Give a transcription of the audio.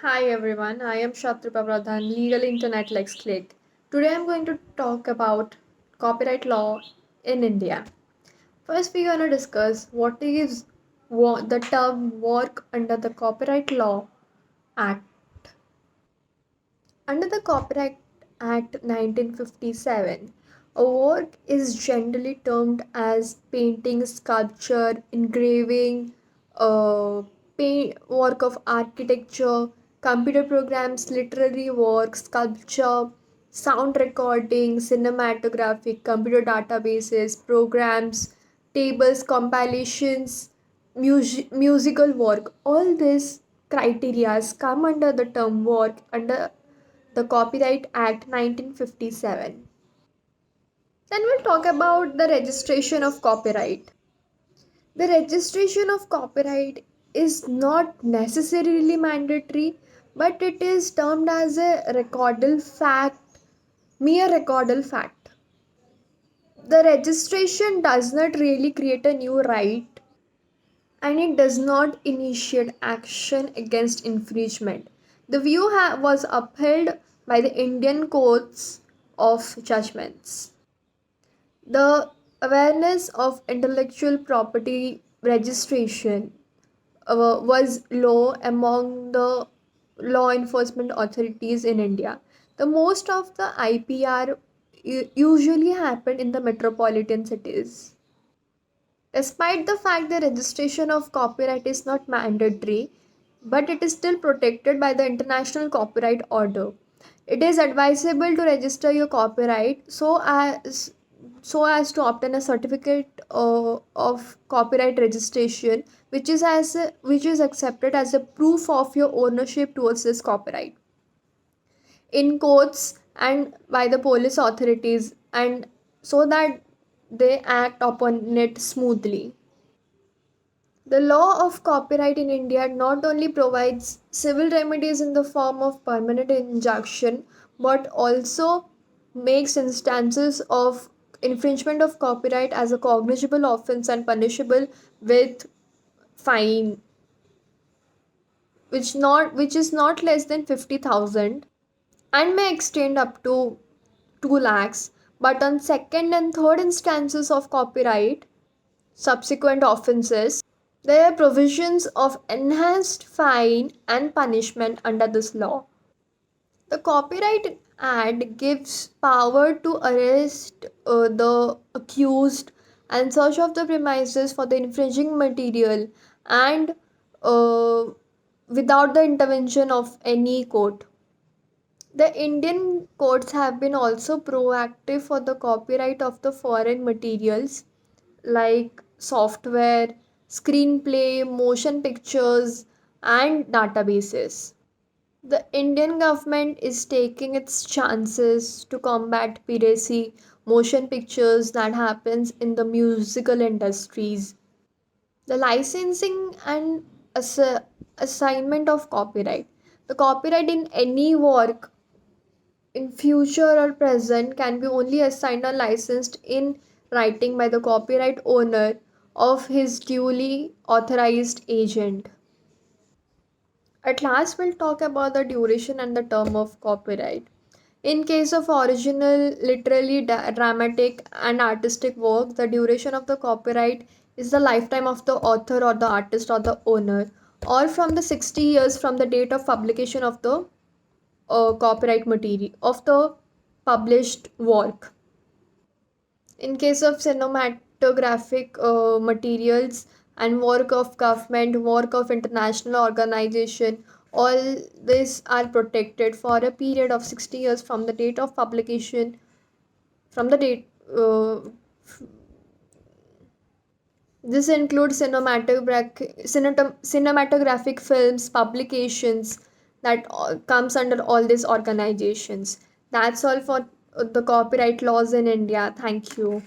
Hi everyone, I am Shatrupha Pradhan, legal internet expert. Today I'm going to talk about copyright law in India. First, we're going to discuss what is the term work under the Copyright Law Act. Under the Copyright Act 1957, a work is generally termed as painting, sculpture, engraving, work of architecture, computer programs, literary work, sculpture, sound recording, cinematographic, computer databases, programs, tables, compilations, musical work. All these criterias come under the term work under the Copyright Act 1957. Then we'll talk about the registration of copyright. The registration of copyright is not necessarily mandatory, but it is termed as a recordal fact, mere recordal fact. The registration does not really create a new right and it does not initiate action against infringement. The view was upheld by the Indian courts of judgments. The awareness of intellectual property registration was low among the law enforcement authorities in India. The most of the IPR usually happened in the metropolitan cities. Despite the fact the registration of copyright is not mandatory, but it is still protected by the International Copyright Order. It is advisable to register your copyright so as to obtain a certificate of copyright registration, which is accepted as a proof of your ownership towards this copyright in courts and by the police authorities, and so that they act upon it smoothly. The law of copyright in India not only provides civil remedies in the form of permanent injunction but also makes instances of infringement of copyright as a cognizable offense and punishable with fine which is not less than 50,000 and may extend up to 2 lakhs, but on second and third instances of copyright subsequent offences, there are provisions of enhanced fine and punishment under this law. The Copyright Act gives power to arrest the accused and search of the premises for the infringing material and uh, without the intervention of any court. The Indian courts have been also proactive for the copyright of the foreign materials like software, screenplay, motion pictures, and databases. The Indian government is taking its chances to combat piracy, motion pictures that happens in the musical industries. The licensing and assignment of copyright. The copyright in any work in future or present can be only assigned or licensed in writing by the copyright owner of his duly authorized agent. At last, we'll talk about the duration and the term of copyright. In case of original, literally dramatic and artistic work, the duration of the copyright is the lifetime of the author or the artist or the owner, or from the 60 years from the date of publication of the copyright material of the published work. In case of cinematographic materials and work of government, work of international organization, all these are protected for a period of 60 years from the date of publication, from the date. This includes cinematographic films, publications that comes under all these organizations. That's all for the copyright laws in India. Thank you.